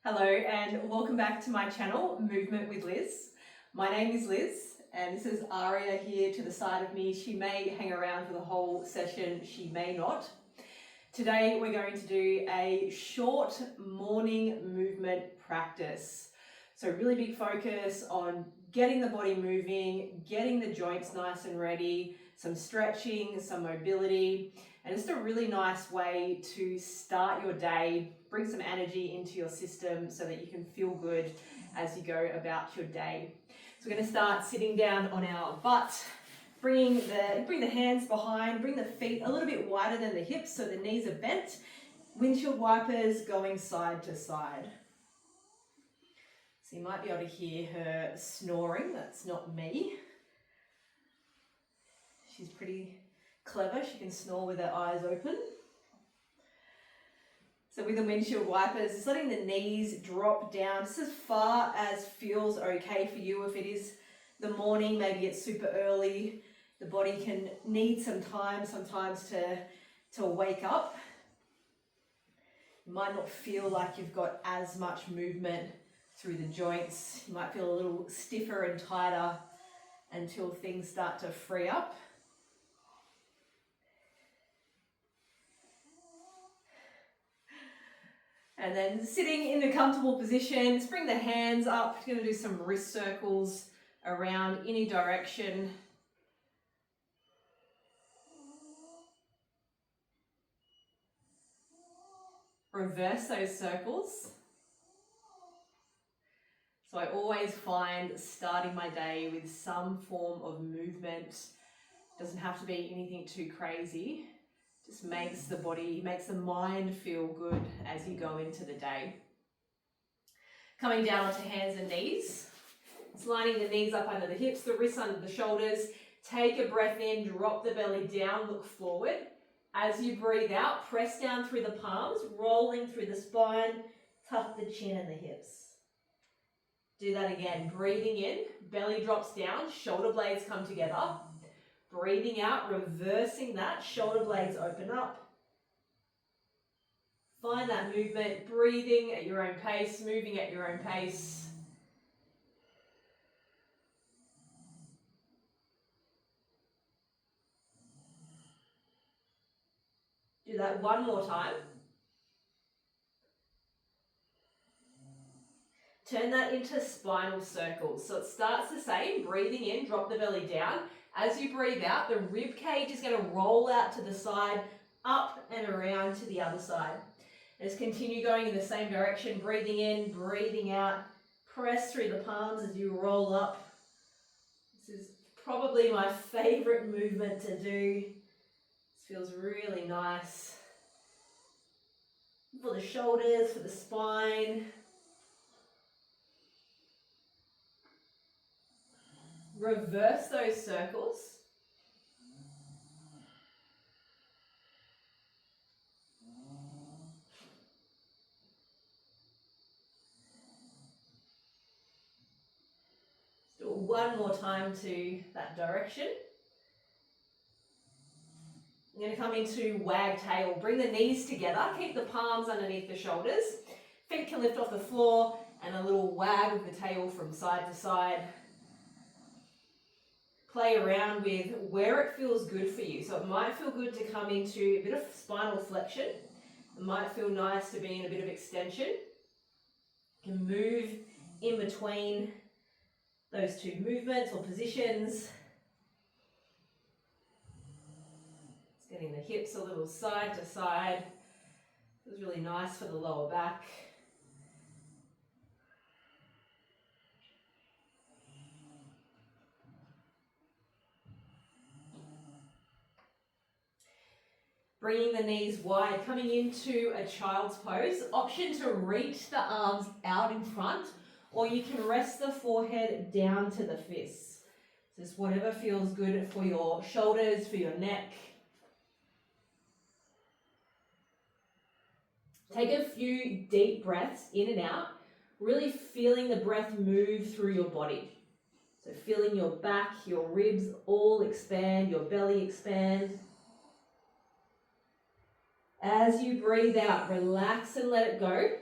Hello and welcome back to my channel, Movement with Liz. My name is Liz and this is Aria here to the side of me. She may hang around for the whole session, she may not. Today we're going to do a short morning movement practice. So really big focus on getting the body moving, getting the joints nice and ready, some stretching, some mobility, and just a really nice way to start your day, bring some energy into your system so that you can feel good as you go about your day. So we're going to start sitting down on our butt, bring the hands behind, bring the feet a little bit wider than the hips so the knees are bent, windshield wipers going side to side. So you might be able to hear her snoring, that's not me. She's pretty clever, she can snore with her eyes open. So with the windshield wipers, just letting the knees drop down just as far as feels okay for you. If it is the morning, maybe it's super early, the body can need some time sometimes to wake up. You might not feel like you've got as much movement through the joints. You might feel a little stiffer and tighter until things start to free up. And then sitting in a comfortable position, just bring the hands up. You're going to do some wrist circles around any direction. Reverse those circles. So I always find starting my day with some form of movement, doesn't have to be anything too crazy, just makes the mind feel good as you go into the day. Coming down onto hands and knees. It's lining the knees up under the hips, the wrists under the shoulders. Take a breath in, drop the belly down, look forward. As you breathe out, press down through the palms, rolling through the spine, tuck the chin and the hips. Do that again, breathing in, belly drops down, shoulder blades come together. Breathing out, reversing that, shoulder blades open up. Find that movement, breathing at your own pace, moving at your own pace. Do that one more time. Turn that into spinal circles. So it starts the same, breathing in, drop the belly down. As you breathe out, the rib cage is going to roll out to the side, up and around to the other side. Just continue going in the same direction, breathing in, breathing out. Press through the palms as you roll up. This is probably my favorite movement to do. This feels really nice. For the shoulders, for the spine. Reverse those circles. Do it one more time to that direction. I'm going to come into wagtail. Bring the knees together. Keep the palms underneath the shoulders. Feet can lift off the floor and a little wag of the tail from side to side. Play around with where it feels good for you. So it might feel good to come into a bit of spinal flexion. It might feel nice to be in a bit of extension. You can move in between those two movements or positions. It's getting the hips a little side to side. It's really nice for the lower back. Bringing the knees wide, coming into a child's pose. Option to reach the arms out in front, or you can rest the forehead down to the fists. Just whatever feels good for your shoulders, for your neck. Take a few deep breaths in and out, really feeling the breath move through your body. So feeling your back, your ribs all expand, your belly expand. As you breathe out, relax and let it go.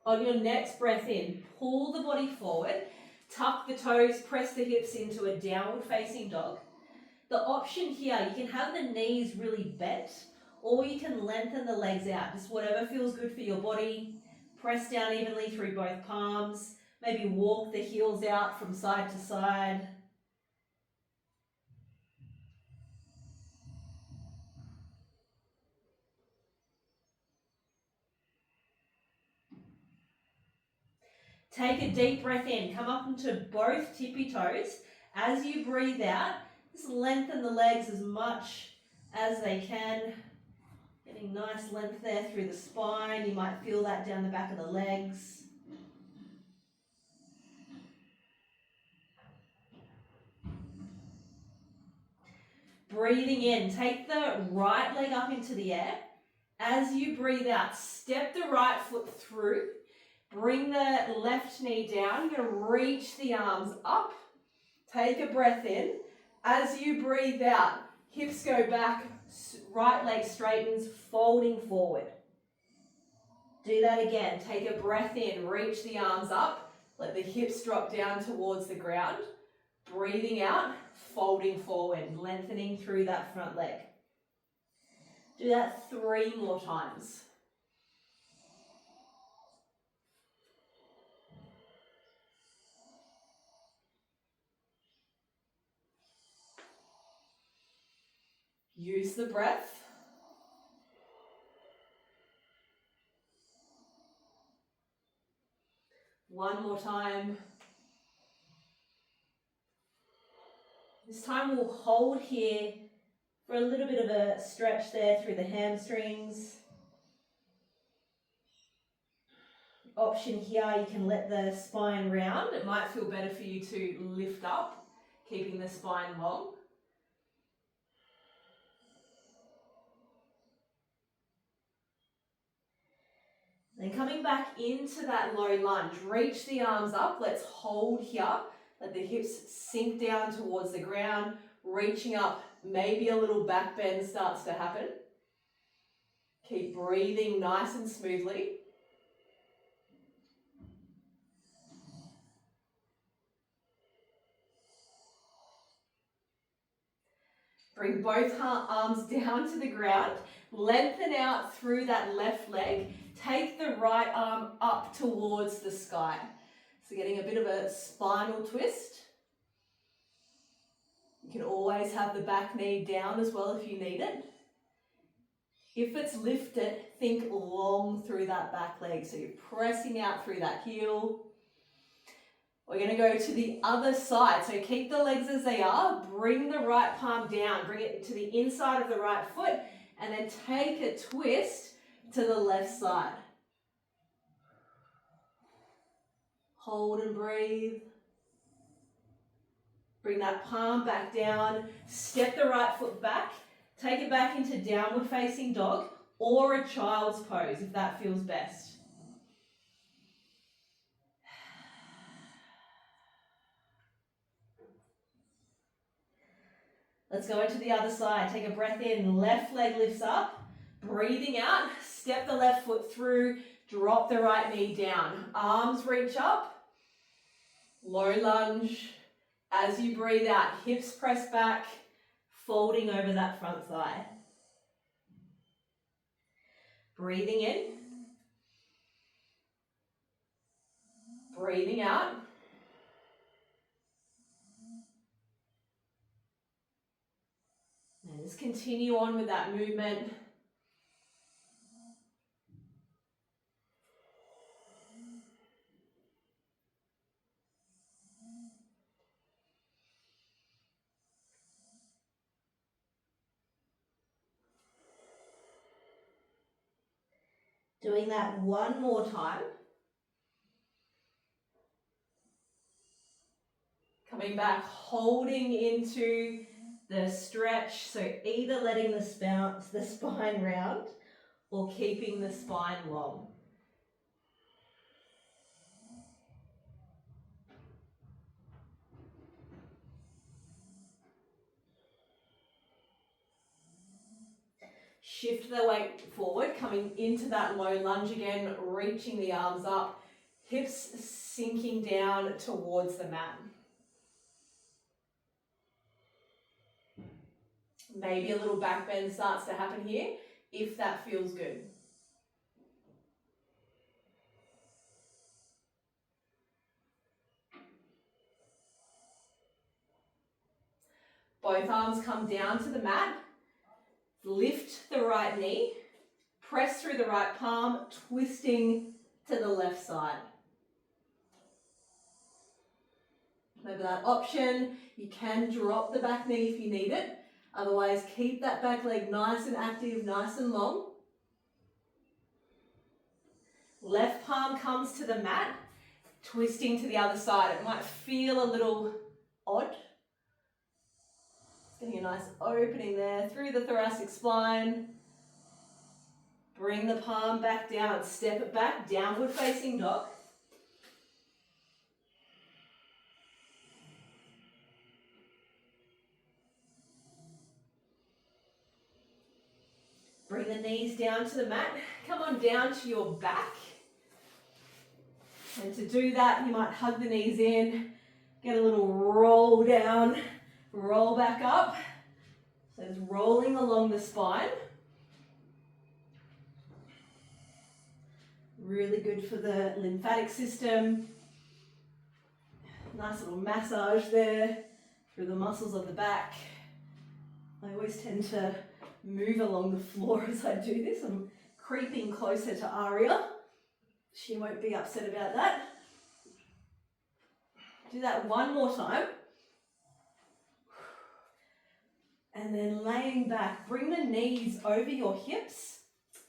On your next breath in, pull the body forward, tuck the toes, press the hips into a downward facing dog. The option here, you can have the knees really bent, or you can lengthen the legs out, just whatever feels good for your body. Press down evenly through both palms, maybe walk the heels out from side to side. Take a deep breath in, come up into both tippy toes. As you breathe out, just lengthen the legs as much as they can. Getting nice length there through the spine. You might feel that down the back of the legs. Breathing in, take the right leg up into the air. As you breathe out, step the right foot through. Bring the left knee down. You're going to reach the arms up. Take a breath in. As you breathe out, hips go back, right leg straightens, folding forward. Do that again. Take a breath in, reach the arms up, let the hips drop down towards the ground. Breathing out, folding forward, lengthening through that front leg. Do that 3 more times. Use the breath. One more time. This time we'll hold here for a little bit of a stretch there through the hamstrings. Option here, you can let the spine round. It might feel better for you to lift up, keeping the spine long. Then coming back into that low lunge, reach the arms up. Let's hold here. Let the hips sink down towards the ground. Reaching up, maybe a little back bend starts to happen. Keep breathing nice and smoothly. Bring both arms down to the ground. Lengthen out through that left leg. Take the right arm up towards the sky. So getting a bit of a spinal twist. You can always have the back knee down as well if you need it. If it's lifted, think long through that back leg. So you're pressing out through that heel. We're going to go to the other side. So keep the legs as they are. Bring the right palm down. Bring it to the inside of the right foot. And then take a twist to the left side. Hold and breathe. Bring that palm back down. Step the right foot back. Take it back into downward facing dog or a child's pose if that feels best. Let's go into the other side. Take a breath in. Left leg lifts up. Breathing out. Step the left foot through. Drop the right knee down. Arms reach up. Low lunge. As you breathe out, hips press back. Folding over that front thigh. Breathing in. Breathing out. And just continue on with that movement. Doing that one more time. Coming back, holding into the stretch. So either letting the spine round or keeping the spine long. Shift the weight forward, coming into that low lunge again, reaching the arms up, hips sinking down towards the mat. Maybe a little back bend starts to happen here, if that feels good. Both arms come down to the mat. Lift the right knee. Press through the right palm, twisting to the left side. Remember that option. You can drop the back knee if you need it. Otherwise, keep that back leg nice and active, nice and long. Left palm comes to the mat, twisting to the other side. It might feel a little odd. Getting a nice opening there through the thoracic spine. Bring the palm back down, step it back, downward facing dog. Bring the knees down to the mat. Come on down to your back. And to do that, you might hug the knees in, get a little roll down, roll back up. So it's rolling along the spine. Really good for the lymphatic system. Nice little massage there through the muscles of the back. I always tend to move along the floor as I do this. I'm creeping closer to Aria. She won't be upset about that. Do that one more time. And then laying back, bring the knees over your hips.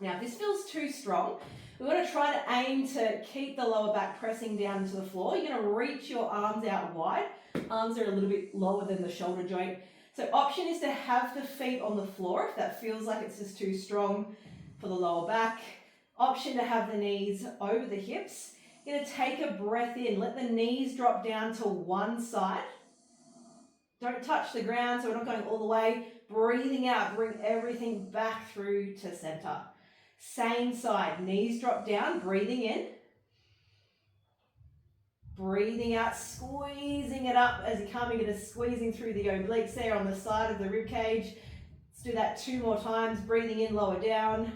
Now, if this feels too strong, we want to try to aim to keep the lower back pressing down to the floor. You're going to reach your arms out wide. Arms are a little bit lower than the shoulder joint. So option is to have the feet on the floor if that feels like it's just too strong for the lower back. Option to have the knees over the hips. You're going to take a breath in. Let the knees drop down to one side. Don't touch the ground, so we're not going all the way. Breathing out, bring everything back through to center. Same side, knees drop down, breathing in. Breathing out, squeezing it up as you're coming into squeezing through the obliques there on the side of the rib cage. Let's do that 2 more times. Breathing in, lower down.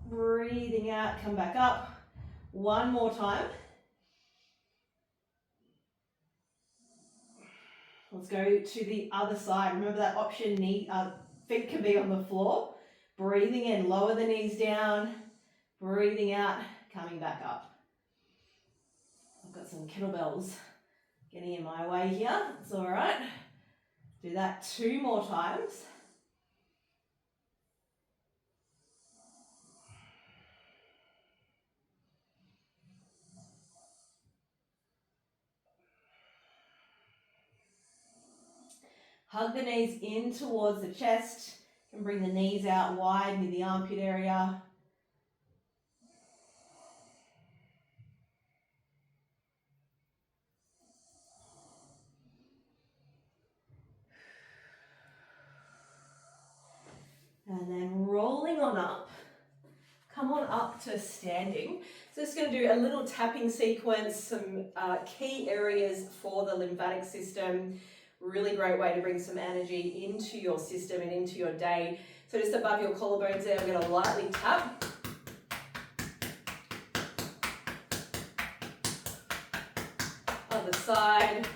Breathing out, come back up. 1 more time. Let's go to the other side. Remember that option, feet can be on the floor. Breathing in, lower the knees down. Breathing out, coming back up. I've got some kettlebells getting in my way here. It's all right. Do that 2 more times. Hug the knees in towards the chest. You can bring the knees out wide near the armpit area. And then rolling on up. Come on up to standing. So it's going to do a little tapping sequence, some key areas for the lymphatic system. Really great way to bring some energy into your system and into your day. So just above your collarbones there, we're going to lightly tap. Other side.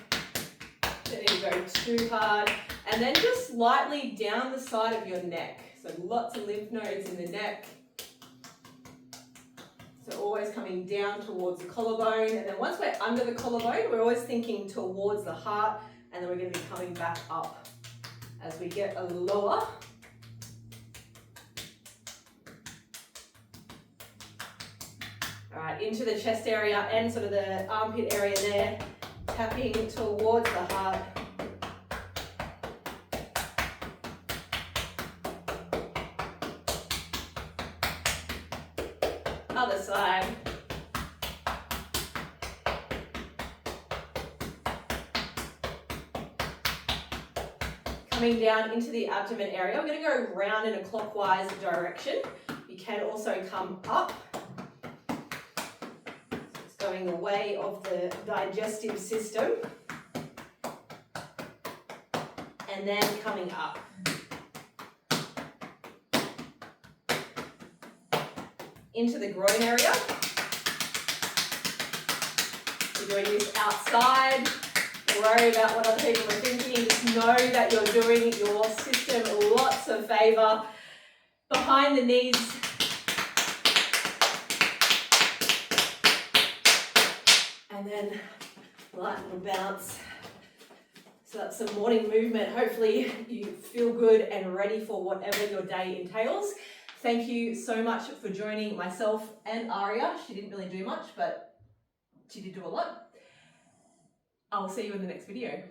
Don't need to go too hard. And then just lightly down the side of your neck. So lots of lymph nodes in the neck. So always coming down towards the collarbone. And then once we're under the collarbone, we're always thinking towards the heart. And then we're going to be coming back up as we get a lower. All right, into the chest area and sort of the armpit area there. Tapping towards the heart. Other side. coming down into the abdomen area. I'm going to go round in a clockwise direction. You can also come up. It's going the way of the digestive system. And then coming up. Into the groin area. You're doing this outside. Don't worry about what other people are thinking. Just know that you're doing your system lots of favour. Behind the knees. And then light little bounce. So that's some morning movement. Hopefully you feel good and ready for whatever your day entails. Thank you so much for joining myself and Aria. She didn't really do much, but she did do a lot. I'll see you in the next video.